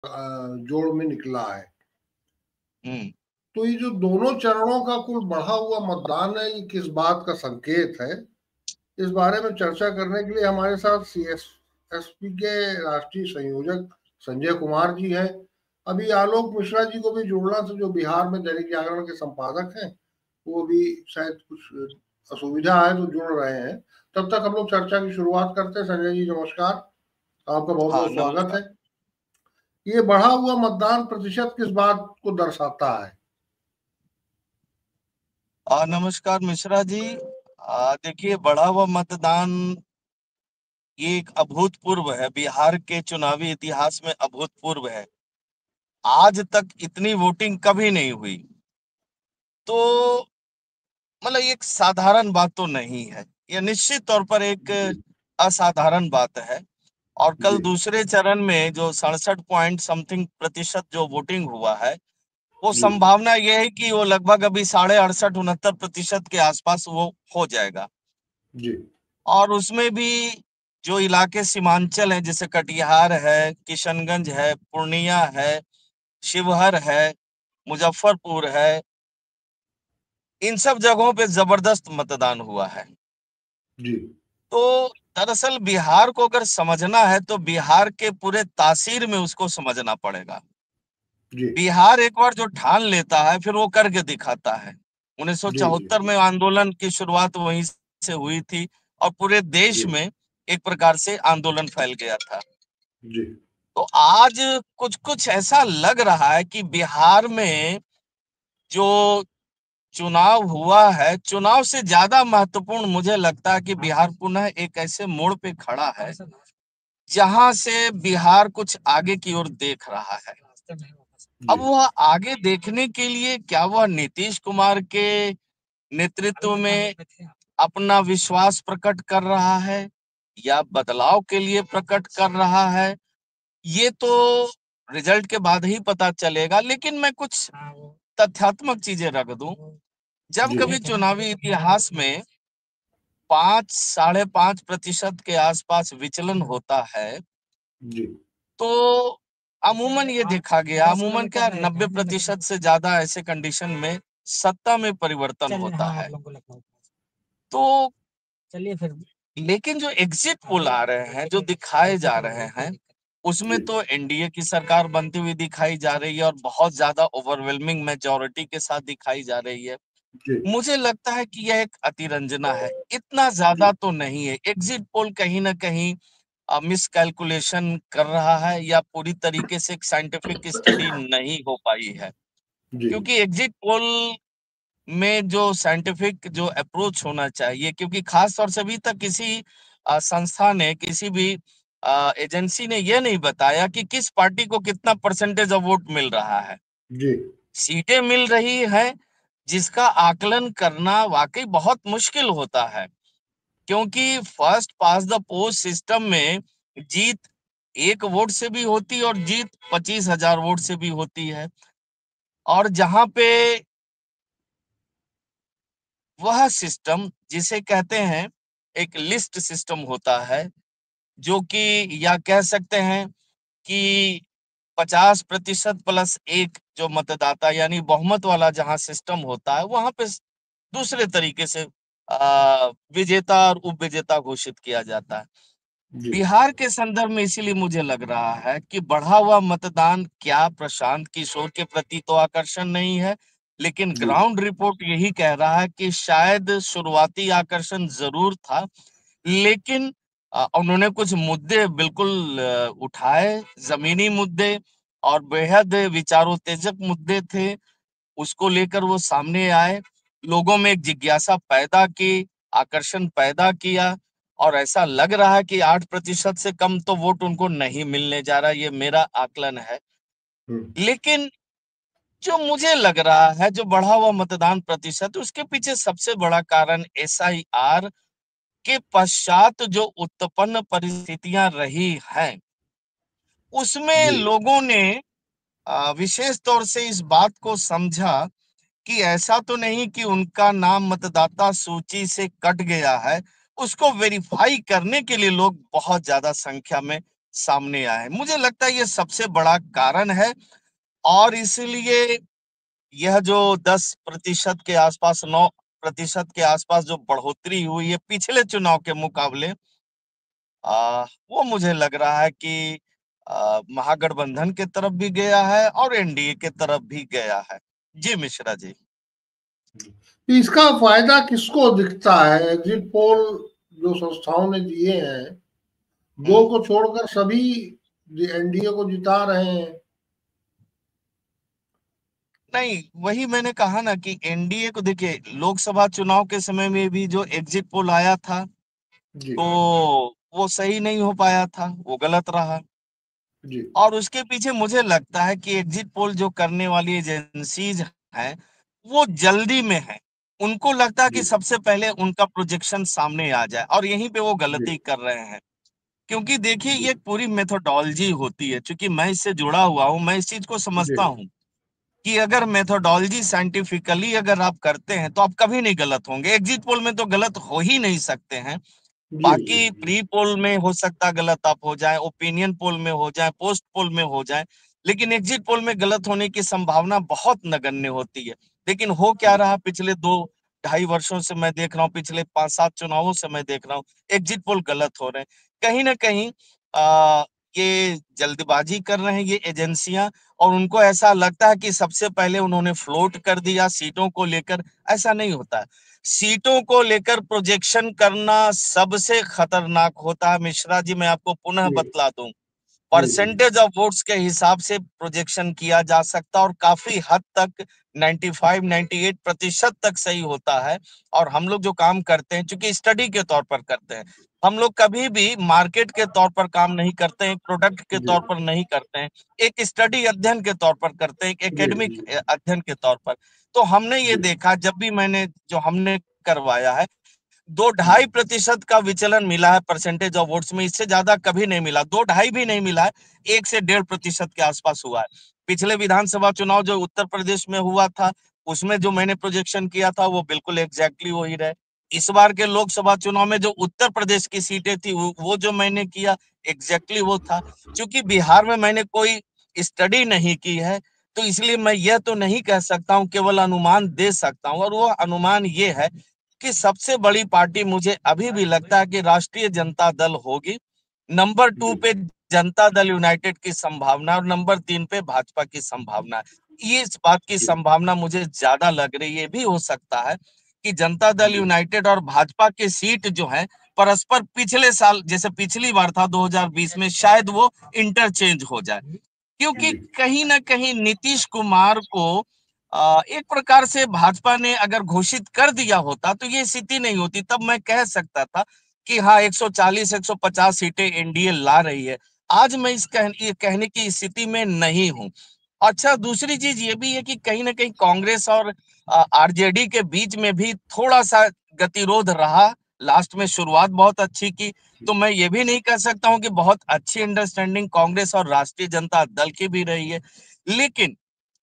जोड़ में निकला है। हम्म। तो ये जो दोनों चरणों का कुल बढ़ा हुआ मतदान है, ये किस बात का संकेत है? इस बारे में चर्चा करने के लिए हमारे साथ सीएसएसपी के राष्ट्रीय संयोजक संजय कुमार जी हैं। अभी आलोक मिश्रा जी को भी जोड़ना था, जो बिहार में दैनिक जागरण के संपादक हैं। वो भी शायद कुछ असुविधा है तो जुड़ रहे हैं। तब तक हम लोग चर्चा की शुरुआत करते हैं। संजय जी नमस्कार, आपका बहुत हाँ, बहुत स्वागत नमस्कार। है। ये बढ़ा हुआ मतदान प्रतिशत किस बात को दर्शाता है? नमस्कार मिश्रा जी। देखिए, बढ़ा हुआ मतदान ये एक अभूतपूर्व है, बिहार के चुनावी इतिहास में अभूतपूर्व है। आज तक इतनी वोटिंग कभी नहीं हुई। तो मतलब एक साधारण बात तो नहीं है, यह निश्चित तौर पर एक जी असाधारण बात है। और कल जी दूसरे चरण में जो 67 पॉइंट समथिंग प्रतिशत जो वोटिंग हुआ है, वो जी संभावना यह है कि वो लगभग अभी 68-69% के आसपास वो हो जाएगा। जी और उसमें भी जो इलाके सीमांचल हैं, जैसे कटिहार है, किशनगंज है, पूर्णिया है, शिवहर है, मुजफ्फरपुर है, इन सब जगहों पे जबरदस्त मतदान हुआ है। जी तो दरअसल बिहार को अगर समझना है तो बिहार के पूरे तासीर में उसको समझना पड़ेगा। जी बिहार एक बार जो ठान लेता है फिर वो करके दिखाता है। जी जी 1974 में आंदोलन की शुरुआत वहीं से हुई थी और पूरे जी देश में एक प्रकार से आंदोलन फैल गया था। जी तो आज कुछ कुछ ऐसा लग रहा है कि बिहार में जो चुनाव हुआ है, चुनाव से ज्यादा महत्वपूर्ण मुझे लगता है कि बिहार पुनः एक ऐसे मोड़ पे खड़ा है जहां से बिहार कुछ आगे की ओर देख रहा है। अब जी वह आगे देखने के लिए क्या वह नीतीश कुमार के नेतृत्व में अपना विश्वास प्रकट कर रहा है या बदलाव के लिए प्रकट कर रहा है, ये तो रिजल्ट के बाद ही पता चलेगा। लेकिन मैं कुछ तथ्यात्मक चीजें रख दूं। जब जी कभी चुनावी इतिहास में 5-5.5% के आसपास विचलन होता है, जी तो अमूमन ये देखा गया, अमूमन क्या 90% से ज्यादा ऐसे कंडीशन में सत्ता में परिवर्तन होता है। तो चलिए फिर, लेकिन जो एग्जिट पोल आ रहे हैं, जो दिखाए जा रहे हैं, उसमें जी तो एनडीए की सरकार बनती हुई दिखाई जा रही है और बहुत ज्यादा ओवरवेलमिंग मेजोरिटी के साथ दिखाई जा रही है। जी मुझे लगता है कि यह एक अतिरंजना है, इतना जी ज्यादा तो नहीं है। एग्जिट पोल कहीं ना कहीं मिसकैलकुलेशन कर रहा है या पूरी तरीके से एक साइंटिफिक स्टडी नहीं हो पाई है। जी क्योंकि एग्जिट पोल में जो साइंटिफिक जो अप्रोच होना चाहिए, क्योंकि खास तौर से अभी तक किसी संस्था ने, किसी भी एजेंसी ने यह नहीं बताया कि किस पार्टी को कितना परसेंटेज ऑफ वोट मिल रहा है। जी सीटें मिल रही हैं, जिसका आकलन करना वाकई बहुत मुश्किल होता है। क्योंकि first pass the post system में जीत 1 वोट से भी होती है और जीत 25,000 वोट से भी होती है। और जहां पे वह सिस्टम जिसे कहते हैं एक लिस्ट सिस्टम होता है, जो कि या कह सकते हैं कि 50% प्लस एक जो मतदाता यानी बहुमत वाला जहां सिस्टम होता है, वहां पे दूसरे तरीके से विजेता और उपविजेता घोषित किया जाता है। जी बिहार के संदर्भ में इसीलिए मुझे लग रहा है कि बढ़ा हुआ मतदान क्या प्रशांत किशोर के प्रति तो आकर्षण नहीं है, लेकिन जी ग्राउंड रिपोर्ट यही कह रहा है कि शायद शुरुआती आकर्षण जरूर था। लेकिन उन्होंने कुछ मुद्दे बिल्कुल उठाए, जमीनी मुद्दे और बेहद विचारोत्तेजक मुद्दे थे। उसको लेकर वो सामने आए, लोगों में एक जिज्ञासा पैदा की, आकर्षण पैदा किया। और ऐसा लग रहा है कि 8% से कम तो वोट उनको नहीं मिलने जा रहा, ये मेरा आकलन है। हम्म, लेकिन जो मुझे लग रहा है, जो बढ़ा हुआ मतदान प्रतिशत, उसके पीछे सबसे बड़ा कारण एसआईआर के पश्चात जो उत्पन्न परिस्थितियां रही हैं, उसमें जी लोगों ने विशेष तौर से इस बात को समझा कि ऐसा तो नहीं कि उनका नाम मतदाता सूची से कट गया है। उसको वेरीफाई करने के लिए लोग बहुत ज्यादा संख्या में सामने आए हैं। मुझे लगता है ये सबसे बड़ा कारण है, और इसलिए यह जो 10% के आसपास, 9% के आसपास जो बढ़ोतरी हुई है पिछले चुनाव के मुकाबले, वो मुझे लग रहा है कि महागठबंधन की तरफ भी गया है और एनडीए की तरफ भी गया है। जी मिश्रा जी। इसका फायदा किसको दिखता है? एग्जिट पोल जो संस्थाओं ने दिए हैं, दो हम्म। को छोड़कर सभी एनडीए को जिता रहे हैं। नहीं, वही मैंने कहा ना कि एनडीए को देखिए, लोकसभा चुनाव के समय में भी जो एग्जिट पोल आया था, जी तो वो सही नहीं हो पाया था, वो गलत रहा। जी और उसके पीछे मुझे लगता है कि एग्जिट पोल जो करने वाली एजेंसीज हैं, वो जल्दी में है। उनको लगता है कि जी सबसे पहले उनका प्रोजेक्शन सामने आ जाए, और यहीं पे वो जी गलती कर रहे हैं। क्योंकि देखिए, जी ये एक पूरी मेथोडोलॉजी होती है। क्योंकि मैं इससे जुड़ा हुआ हूं, मैं इस चीज को जी समझता हूं कि अगर मेथोडोलॉजी साइंटिफिकली अगर आप करते हैं तो आप कभी नहीं गलत होंगे। एग्जिट पोल में तो गलत हो ही नहीं सकते हैं। जी जी बाकी प्री पोल में हो सकता है गलत आप हो जाए, ओपिनियन पोल में हो जाए, पोस्ट पोल में हो जाए, लेकिन एग्जिट पोल में गलत होने की संभावना बहुत नगण्य होती है। लेकिन हो क्या रहा, पिछले 2 ढाई वर्षों से मैं देख रहा हूँ, पिछले 5-7 चुनावों से मैं देख रहा हूँ, एग्जिट पोल गलत हो रहे हैं। कहीं ना कहीं आ, ये जल्दबाजी कर रहे हैं ये एजेंसियां, और उनको ऐसा लगता है कि सबसे पहले उन्होंने फ्लोट कर दिया सीटों को लेकर। ऐसा नहीं होता है। सीटों को लेकर प्रोजेक्शन करना सबसे खतरनाक होता है मिश्रा जी। मैं आपको पुनः जी बतला दूं, जी जी परसेंटेज ऑफ वोट्स के हिसाब से प्रोजेक्शन किया जा सकता, और काफी हद तक 95-98% तक सही होता है। और हम लोग जो काम करते हैं, चूंकि स्टडी के तौर पर करते हैं, हम लोग कभी भी मार्केट के तौर पर काम नहीं करते हैं, प्रोडक्ट के जी तौर पर नहीं करते हैं, एक स्टडी अध्ययन के तौर पर करते हैं, एक जी एकेडमिक जी अध्ययन के तौर पर। तो हमने ये जी देखा, जब भी मैंने जो हमने करवाया है, 2-2.5% का विचलन मिला है परसेंटेज ऑफ वोट्स में। इससे ज्यादा कभी नहीं मिला, 2-2.5 भी नहीं मिला है, 1 से 1.5% के आसपास हुआ है। पिछले विधानसभा चुनाव जो उत्तर प्रदेश में हुआ था, उसमें जो मैंने प्रोजेक्शन किया था वो बिल्कुल एग्जैक्टली वही रहे। इस बार के लोकसभा चुनाव में जो उत्तर प्रदेश की सीटें थी, वो जो मैंने किया एग्जैक्टली वो था। क्योंकि बिहार में मैंने कोई स्टडी नहीं की है, तो इसलिए मैं यह तो नहीं कह सकता हूं, केवल अनुमान दे सकता हूं। और वो अनुमान ये है कि सबसे बड़ी पार्टी मुझे अभी भी लगता है कि राष्ट्रीय जनता दल होगी। नंबर 2 जी पे जनता दल यूनाइटेड की संभावना, और नंबर 3 पे भाजपा की संभावना है। ये इस बात की जी संभावना मुझे ज्यादा लग रही है। ये भी हो सकता है कि जनता दल जी यूनाइटेड और भाजपा की सीट जो है, परस्पर पिछले साल जैसे पिछली बार था 2020 में, शायद वो इंटरचेंज हो जाए। क्योंकि जी कहीं ना कहीं नीतीश कुमार को एक प्रकार से भाजपा ने अगर घोषित कर दिया होता तो ये स्थिति नहीं होती। तब मैं कह सकता था कि हाँ, 140 150 सीटें एनडीए ला रही है। आज मैं ये कहने की स्थिति में नहीं हूं। अच्छा, दूसरी चीज ये भी है कि कहीं ना कहीं कांग्रेस और आरजेडी के बीच में भी थोड़ा सा गतिरोध रहा। लास्ट में शुरुआत बहुत अच्छी की, तो मैं ये भी नहीं कह सकता हूं कि बहुत अच्छी अंडरस्टैंडिंग कांग्रेस और राष्ट्रीय जनता दल की भी रही है। लेकिन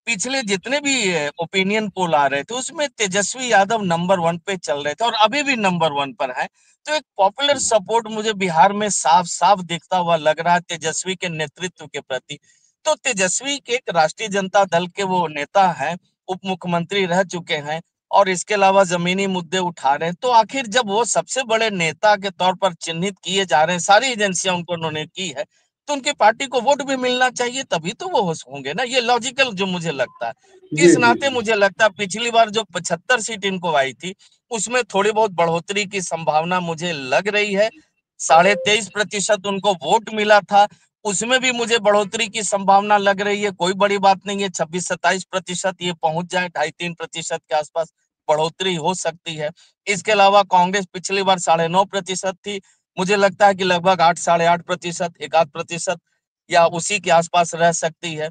पिछले जितने भी ओपिनियन पोल आ रहे थे, उसमें तेजस्वी यादव नंबर 1 पे चल रहे थे, और अभी भी नंबर 1 पर है। तो एक पॉपुलर सपोर्ट मुझे बिहार में साफ साफ दिखता हुआ लग रहा है तेजस्वी के नेतृत्व के प्रति। तो तेजस्वी के एक राष्ट्रीय जनता दल के वो नेता हैं, उप मुख्यमंत्री रह चुके हैं, और इसके अलावा जमीनी मुद्दे उठा रहे हैं। तो आखिर जब वो सबसे बड़े नेता के तौर पर चिन्हित किए जा रहे हैं, सारी एजेंसियां उनको उन्होंने की है, तो उनकी पार्टी को वोट भी मिलना चाहिए, तभी तो वो होंगे ना। ये लॉजिकल जो मुझे लगता है। जी इस जी नाते जी मुझे लगता है पिछली बार जो 75 सीट इनको आई थी, उसमें थोड़ी बहुत बढ़ोतरी की संभावना मुझे लग रही है। 23.5% उनको वोट मिला था, उसमें भी मुझे बढ़ोतरी की संभावना लग रही है। कोई बड़ी बात नहीं है, 26-27% ये पहुंच जाए, 2.5-3% के आसपास बढ़ोतरी हो सकती है। इसके अलावा कांग्रेस पिछली बार 9.5% थी, मुझे लगता है कि लगभग 8-8.5%, 1-8% या उसी के आसपास रह सकती है।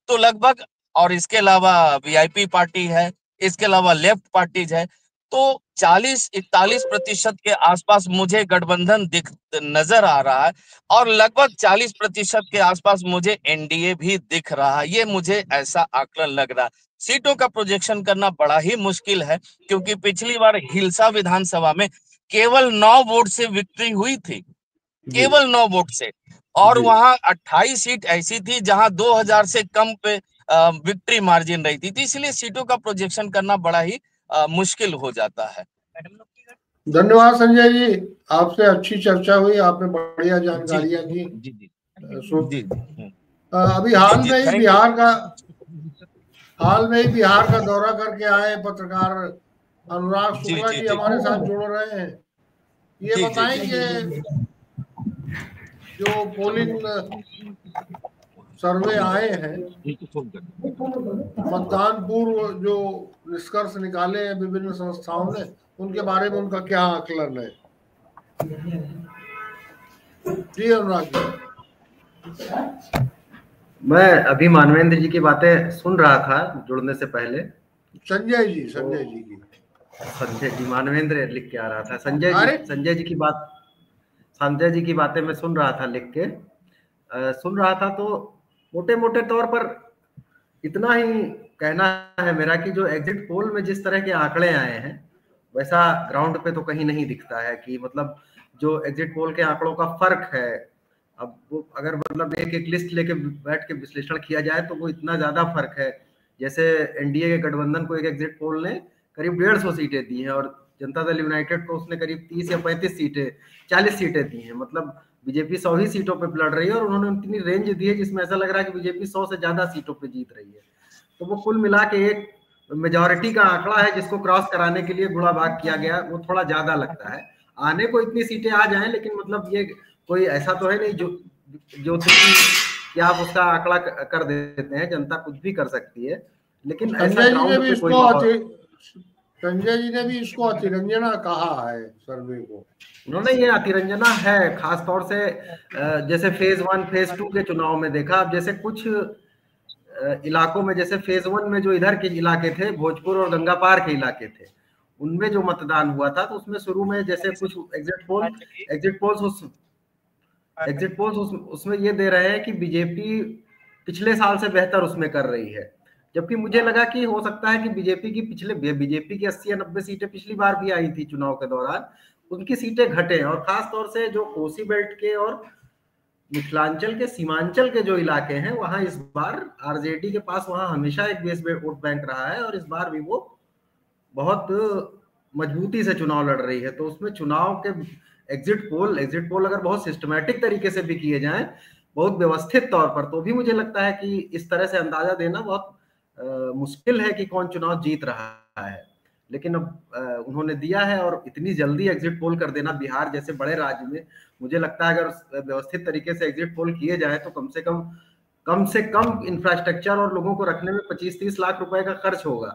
तो लगभग, और इसके अलावा वीआईपी पार्टी है, इसके अलावा लेफ्ट पार्टीज है, तो 40-41% के आसपास मुझे गठबंधन दिख नजर आ रहा है। और लगभग 40% के आसपास मुझे एनडीए भी दिख रहा है। ये मुझे ऐसा आकलन लग रहा है। सीटों का प्रोजेक्शन करना बड़ा ही मुश्किल है, क्योंकि पिछली बार हिलसा विधानसभा में केवल 9 वोट से विक्ट्री हुई थी। केवल 9 वोट से। और जी। वहां 28 सीट ऐसी थी जहां 2000 से कम पे विक्ट्री मार्जिन रही थी, तो इसलिए सीटों का प्रोजेक्शन करना बड़ा ही मुश्किल हो जाता है। धन्यवाद संजय जी, आपसे अच्छी चर्चा हुई, आपने बढ़िया जी जानकारियां दी। जी जी सो जी जी अभी जी जी, थैंक यू। हाल में ही बिहार का दौरा करके आए पत्रकार अनुराग जी शुक्ला जी जी जी हमारे साथ जुड़ रहे हैं। ये जी जी जी बताएंगे जो पोलिंग सर्वे आए हैं, मतदान पूर्व जो निष्कर्ष निकाले हैं विभिन्न संस्थाओं ने, उनके बारे में उनका क्या आकलन है? जी अनुराग जी। मैं अभी मानवेंद्र जी की बातें सुन रहा था जुड़ने से पहले। तो संजय जी की। संजय जी, मानवेंद्र लिख के आ रहा था। अरे संजय जी की बातें मैं सुन रहा था लिख के। सुन रहा था तो मोटे मोटे तौर पर इतना ही कहना है मेरा कि जो एग्जिट पोल में जिस तरह के आंकड़े आए हैं वैसा ग्राउंड पे तो कहीं नहीं दिखता है। कि मतलब जो एग्जिट पोल के आंकड़ों का फर्क है, अब वो अगर मतलब एक एक लिस्ट लेके बैठ के विश्लेषण किया जाए तो वो इतना ज्यादा फर्क है। जैसे एनडीए के गठबंधन को एक एग्जिट पोल ने करीब 150 सीटें दी हैं और जनता दल यूनाइटेड को उसने करीब 30 या 35 सीटें, 40 सीटें दी हैं। मतलब बीजेपी 100 ही सीटों पे लड़ रही है और उन्होंने उतनी रेंज दी है जिसमें ऐसा लग रहा है कि बीजेपी 100 से ज्यादा सीटों पे जीत रही है। तो वो कुल मिला के एक मेजोरिटी का आंकड़ा है जिसको क्रॉस कराने के लिए गुणा भाग किया गया, वो थोड़ा ज्यादा लगता है। आने को इतनी सीटें आ जाएं, लेकिन मतलब ये कोई ऐसा तो है नहीं जो कि आप उसका आंकड़ा कर देते हैं। जनता कुछ भी कर सकती है, लेकिन ऐसा संजय जी ने ग्राउंड भी पे कोई इसको माहौल। संजय जी ने भी इसको अतिरंजना कहा है सर्वे को। उन्होंने ये अतिरंजना है खास तौर से जैसे फेज 1 फेज 2 के चुनाव में देखा। अब जैसे कुछ इलाकों में, जैसे फेज 1 में जो इधर के इलाके थे, भोजपुर और गंगा पार के इलाके थे, उनमें जो मतदान हुआ था तो उसमें शुरू में जैसे कुछ एग्जिट पोल्स उसमें ये दे रहे हैं कि बीजेपी पिछले साल से बेहतर उसमें कर रही है। जबकि मुझे लगा कि हो सकता है कि बीजेपी की 80 या 90 सीटें पिछली बार भी आई थी चुनाव के दौरान, उनकी सीटें घटे। और खास तौर से जो कोसी बेल्ट के और मिथिलांचल के सीमांचल के जो इलाके हैं वहां इस बार आरजेडी के पास वहां हमेशा एक बेस वोट बैंक रहा है और इस बार भी वो बहुत मजबूती से चुनाव लड़ रही है। तो उसमें चुनाव के एग्जिट पोल अगर बहुत सिस्टमैटिक तरीके से भी किए जाएं, बहुत व्यवस्थित तौर पर, तो भी मुझे लगता है कि इस तरह से अंदाजा देना बहुत मुश्किल है कि कौन चुनाव जीत रहा है। लेकिन अब उन्होंने दिया है और इतनी जल्दी एग्जिट पोल कर देना बिहार जैसे बड़े राज्य में, मुझे लगता है अगर व्यवस्थित तरीके से एग्जिट पोल किए जाए तो कम से कम इंफ्रास्ट्रक्चर और लोगों को रखने में 25-30 लाख रुपए का खर्च होगा।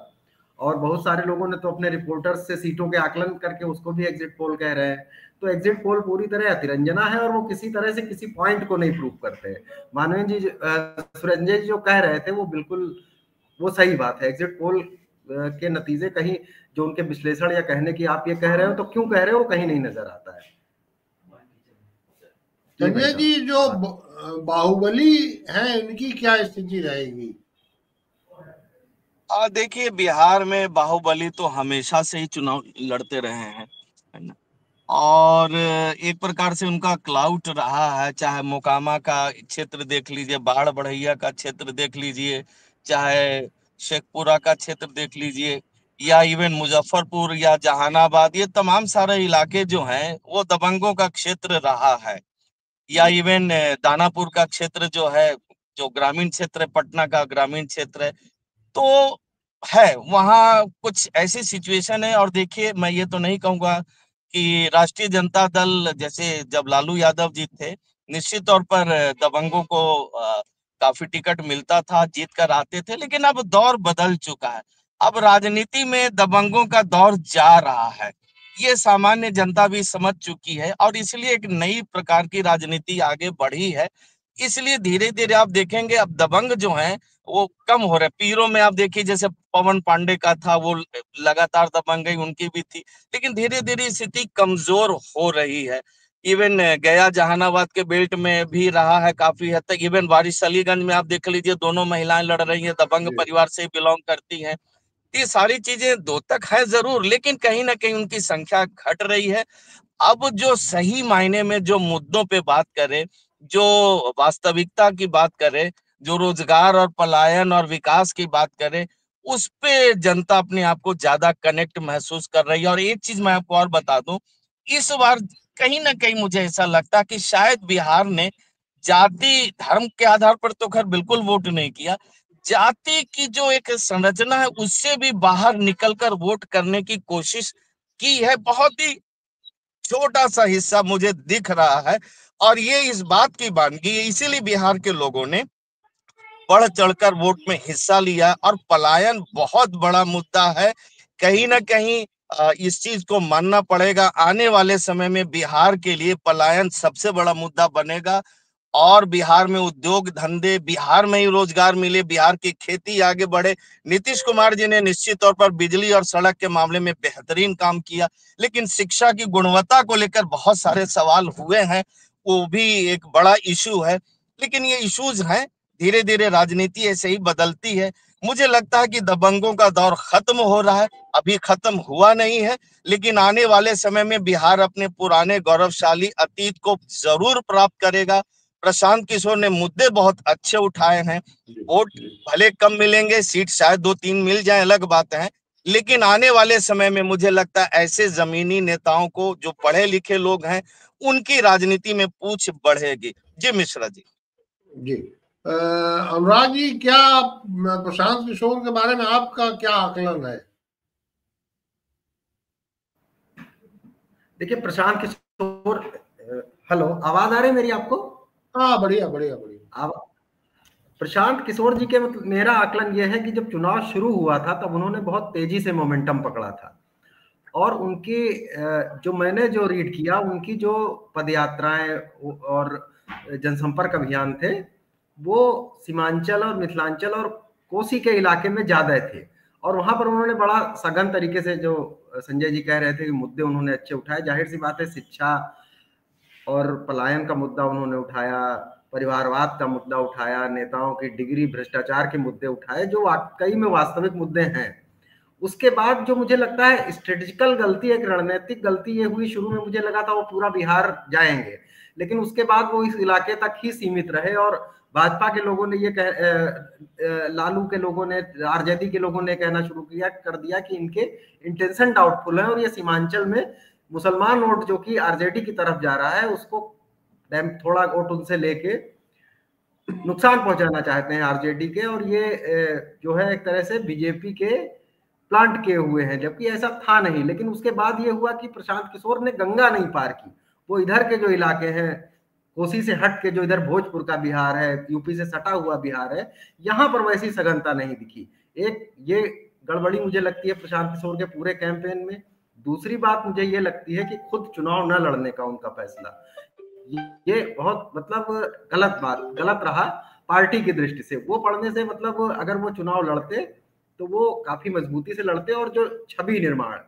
और बहुत सारे लोगों ने तो अपने रिपोर्टर्स से सीटों के आकलन करके उसको भी एग्जिट पोल कह रहे हैं। तो एग्जिट पोल पूरी तरह अतिरंजना है और वो किसी तरह से किसी पॉइंट को नहीं प्रूव करते। मानवेंद्र जी, सुरंजय जी जो कह रहे थे वो बिल्कुल वो सही बात है। एग्जिट पोल के नतीजे कहीं जो उनके विश्लेषण या कहने की आप ये कह रहे हो तो क्यों कह रहे हो वो कहीं नहीं नजर आता है। संजय जी, जो बाहुबली हैं इनकी क्या स्थिति रहेगी? देखिए, बिहार में बाहुबली तो हमेशा से ही चुनाव लड़ते रहे हैं, है ना। और एक प्रकार से उनका क्लाउट रहा है, चाहे मोकामा का क्षेत्र देख लीजिए, बाढ़ बढ़ैया का क्षेत्र देख लीजिए, चाहे शेखपुरा का क्षेत्र देख लीजिए, या इवन मुजफ्फरपुर या जहानाबाद, ये तमाम सारे इलाके जो हैं वो दबंगों का क्षेत्र रहा है। या इवन दानापुर का क्षेत्र जो है, जो ग्रामीण क्षेत्र है, पटना का ग्रामीण क्षेत्र है, तो है वहाँ कुछ ऐसी सिचुएशन है। और देखिए, मैं ये तो नहीं कहूंगा कि राष्ट्रीय जनता दल जैसे जब लालू यादव जी थे, निश्चित तौर पर दबंगों को काफी टिकट मिलता था, जीत कर आते थे, लेकिन अब दौर बदल चुका है। अब राजनीति में दबंगों का दौर जा रहा है, ये सामान्य जनता भी समझ चुकी है, और इसलिए एक नई प्रकार की राजनीति आगे बढ़ी है। इसलिए धीरे धीरे आप देखेंगे अब दबंग जो हैं वो कम हो रहे। पीरों में आप देखिए, जैसे पवन पांडे का था, वो लगातार दबंगई उनकी भी थी, लेकिन धीरे धीरे स्थिति कमजोर हो रही है। इवन गया जहानाबाद के बेल्ट में भी रहा है काफी हद तक। इवन वारिसलीगंज में आप देख लीजिए, दोनों महिलाएं लड़ रही हैं, दबंग जी। परिवार से बिलोंग करती हैं। ये सारी चीजें दो तक है जरूर, लेकिन कहीं ना कहीं उनकी संख्या घट रही है। अब जो सही मायने में जो मुद्दों पे बात करें, जो वास्तविकता की बात करें, जो रोजगार और पलायन और विकास की बात करें, उस पे जनता अपने आप को ज्यादा कनेक्ट महसूस कर रही है। और एक चीज मैं आपको और बता दूं, इस बार कहीं ना कहीं मुझे ऐसा लगता है कि शायद बिहार ने जाति धर्म के आधार पर तो खैर बिल्कुल वोट नहीं किया, जाति की जो एक संरचना है उससे भी बाहर निकलकर वोट करने की कोशिश की है। बहुत ही छोटा सा हिस्सा मुझे दिख रहा है, और ये इस बात की वानगी है, इसीलिए बिहार के लोगों ने बढ़ चढ़कर वोट में हिस्सा लिया। और पलायन बहुत बड़ा मुद्दा है, कहीं ना कहीं इस चीज को मानना पड़ेगा। आने वाले समय में बिहार के लिए पलायन सबसे बड़ा मुद्दा बनेगा, और बिहार में उद्योग धंधे, बिहार में ही रोजगार मिले, बिहार की खेती आगे बढ़े। नीतीश कुमार जी ने निश्चित तौर पर बिजली और सड़क के मामले में बेहतरीन काम किया, लेकिन शिक्षा की गुणवत्ता को लेकर बहुत सारे सवाल हुए हैं, वो भी एक बड़ा इशू है। लेकिन ये इश्यूज हैं, धीरे धीरे राजनीति ऐसे ही बदलती है। मुझे लगता है कि दबंगों का दौर खत्म हो रहा है, अभी खत्म हुआ नहीं है, लेकिन आने वाले समय में बिहार अपने पुराने गौरवशाली अतीत को जरूर प्राप्त करेगा। प्रशांत किशोर ने मुद्दे बहुत अच्छे उठाए हैं, वोट भले कम मिलेंगे, सीट शायद 2-3 मिल जाए, अलग बात है, लेकिन आने वाले समय में मुझे लगता है ऐसे जमीनी नेताओं को, जो पढ़े लिखे लोग हैं, उनकी राजनीति में पूछ बढ़ेगी। जी मिश्रा जी। जी अनुराग जी, क्या प्रशांत किशोर के बारे में आपका क्या आकलन है? देखिए प्रशांत किशोर, हेलो, आवाज आ रही है मेरी आपको? हाँ, बढ़िया बढ़िया बढ़िया। प्रशांत किशोर जी के मतलब मेरा आकलन यह है कि जब चुनाव शुरू हुआ था तब उन्होंने बहुत तेजी से मोमेंटम पकड़ा था, और उनकी जो मैंने जो रीड किया, उनकी जो पदयात्राएं और जनसंपर्क अभियान थे वो सीमांचल और मिथिलांचल और कोसी के इलाके में ज्यादा थे, और वहां पर उन्होंने बड़ा सघन तरीके से, जो संजय जी कह रहे थे कि मुद्दे उन्होंने अच्छे उठाए। जाहिर सी बात है, शिक्षा और पलायन का मुद्दा उन्होंने उठाया, परिवारवाद का मुद्दा उठाया, नेताओं की डिग्री, भ्रष्टाचार के मुद्दे उठाए, जो वाकई में वास्तविक मुद्दे हैं। उसके बाद जो मुझे लगता है स्ट्रेटेजिकल गलती, एक रणनीतिक गलती ये हुई, शुरू में मुझे लगा था वो पूरा बिहार जाएंगे, लेकिन उसके बाद वो इस इलाके तक ही सीमित रहे, और भाजपा के लोगों ने ये लालू के लोगों ने, आरजेडी के लोगों ने कहना शुरू कर दिया कि इनके इंटेंशन डाउटफुल है, और ये सीमांचल में मुसलमान वोट जो कि आरजेडी की तरफ जा रहा है उसको थोड़ा वोट उनसे लेके नुकसान पहुंचाना चाहते हैं आरजेडी के, और ये जो है एक तरह से बीजेपी के प्लांट किए हुए हैं, जबकि ऐसा था नहीं। लेकिन उसके बाद ये हुआ कि प्रशांत किशोर ने गंगा नहीं पार की, वो इधर के जो इलाके हैं, कोसी से हट के जो इधर भोजपुर का बिहार है, यूपी से सटा हुआ बिहार है, यहाँ पर वैसी सघनता नहीं दिखी। एक ये गड़बड़ी मुझे लगती है प्रशांत किशोर के पूरे कैंपेन में। दूसरी बात मुझे ये लगती है कि खुद चुनाव न लड़ने का उनका फैसला, ये बहुत मतलब गलत रहा पार्टी की दृष्टि से। वो पढ़ने से मतलब अगर वो चुनाव लड़ते तो वो काफी मजबूती से लड़ते, और जो छवि निर्माण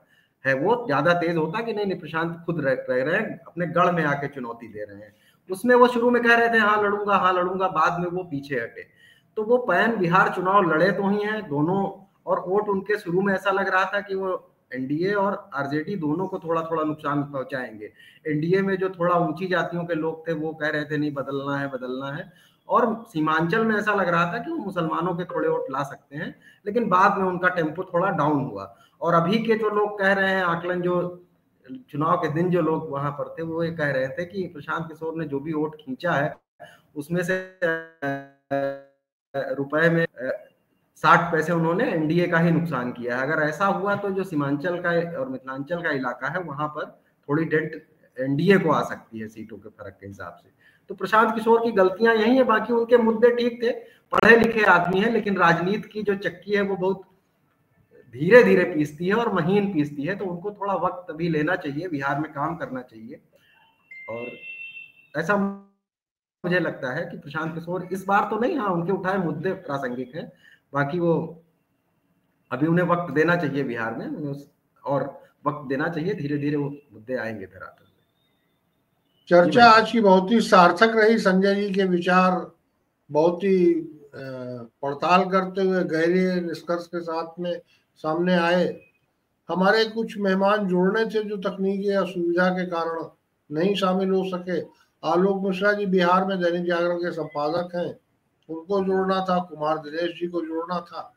है वो ज्यादा तेज होता कि नहीं प्रशांत खुद रह रहे हैं, अपने गढ़ में आके चुनौती दे रहे हैं। उसमें वो शुरू में कह रहे थे हाँ लड़ूंगा, बाद में वो पीछे हटे। तो वो पैन बिहार चुनाव लड़े तो ही हैं दोनों, और वोट उनके शुरू में ऐसा लग रहा था कि वो एनडीए और आरजेडी दोनों को थोड़ा थोड़ा नुकसान पहुंचाएंगे। एनडीए में जो थोड़ा ऊंची जातियों के लोग थे वो कह रहे थे नहीं बदलना है, और सीमांचल में ऐसा लग रहा था कि वो मुसलमानों के थोड़े वोट ला सकते हैं, लेकिन बाद में उनका टेम्पो थोड़ा डाउन हुआ। और अभी के जो लोग कह रहे हैं, आकलन जो चुनाव के दिन जो लोग वहां पर थे वो ये कह रहे थे कि प्रशांत किशोर ने जो भी वोट खींचा है उसमें से रुपए में 60 पैसे उन्होंने एनडीए का ही नुकसान किया है। अगर ऐसा हुआ तो जो सीमांचल का और मिथिलांचल का इलाका है वहां पर थोड़ी डेंट एनडीए को आ सकती है सीटों के फर्क के हिसाब से। तो प्रशांत किशोर की गलतियां यही है, बाकी उनके मुद्दे ठीक थे, पढ़े लिखे आदमी है, लेकिन राजनीति की जो चक्की है वो बहुत धीरे धीरे पीसती है और महीन पीसती है, तो उनको थोड़ा वक्त अभी लेना चाहिए, बिहार में काम करना चाहिए। और ऐसा मुझे लगता है कि प्रशांत किशोर इस बार तो नहीं, हाँ उनके उठाए मुद्दे प्रासंगिक हैं, बाकी वो अभी उन्हें वक्त देना चाहिए बिहार में, और वक्त देना चाहिए, धीरे धीरे वो मुद्दे आएंगे धरातल पे। चर्चा आज की बहुत ही सार्थक रही, संजय जी के विचार बहुत ही पड़ताल करते हुए गहरे निष्कर्ष के साथ में सामने आए। हमारे कुछ मेहमान जुड़ने थे जो तकनीकी असुविधा के कारण नहीं शामिल हो सके। आलोक मिश्रा जी बिहार में दैनिक जागरण के संपादक हैं, उनको जोड़ना था, कुमार दिनेश जी को जोड़ना था।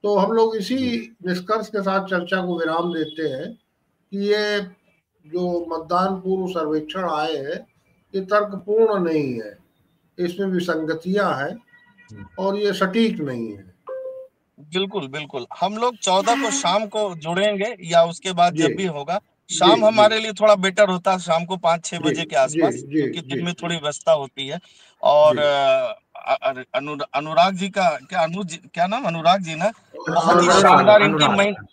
तो हम लोग इसी निष्कर्ष के साथ चर्चा को विराम देते हैं कि ये जो मतदान पूर्व सर्वेक्षण आए हैं ये तर्कपूर्ण नहीं है, इसमें विसंगतियां हैं और ये सटीक नहीं है। बिल्कुल बिल्कुल, हम लोग 14 को शाम को जुड़ेंगे या उसके बाद जी जब भी होगा। जी शाम जी हमारे लिए थोड़ा बेटर होता है, शाम को 5-6 जी बजे के जी आसपास, जी क्योंकि जी दिन में जी थोड़ी व्यस्तता होती है। और जी अनुराग जी का क्या नाम, अनुराग जी ना, बहुत ही अनुराग शानदार इनकी अनुराग।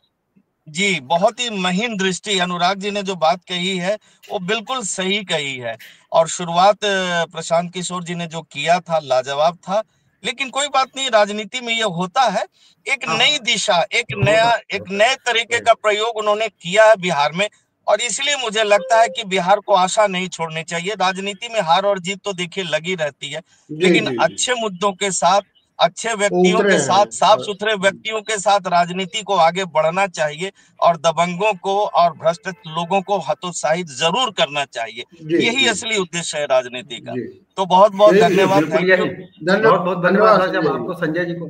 जी, बहुत ही महीन दृष्टि अनुराग जी ने जो बात कही है वो बिल्कुल सही कही है। और शुरुआत प्रशांत किशोर जी ने जो किया था लाजवाब था। लेकिन कोई बात नहीं, राजनीति में ये होता है। एक नई दिशा, एक नए तरीके का प्रयोग उन्होंने किया है बिहार में। और इसलिए मुझे लगता है कि बिहार को आशा नहीं छोड़नी चाहिए। राजनीति में हार और जीत तो देखिए लगी रहती है, जी लेकिन जी जी अच्छे मुद्दों के साथ, अच्छे वो व्यक्तियों उतरे के हैं। साथ, साफ सुथरे व्यक्तियों के साथ राजनीति को आगे बढ़ना चाहिए और दबंगों को और भ्रष्ट लोगों को हतोत्साहित जरूर करना चाहिए। जी यही जी असली उद्देश्य है राजनीति का। जी तो बहुत बहुत ठीक है। धन्यवाद, बिल्कुल थैंक यही। यू। बहुत बहुत धन्यवाद धन्यवाद साहब संजय जी। आपको, संजय जी को।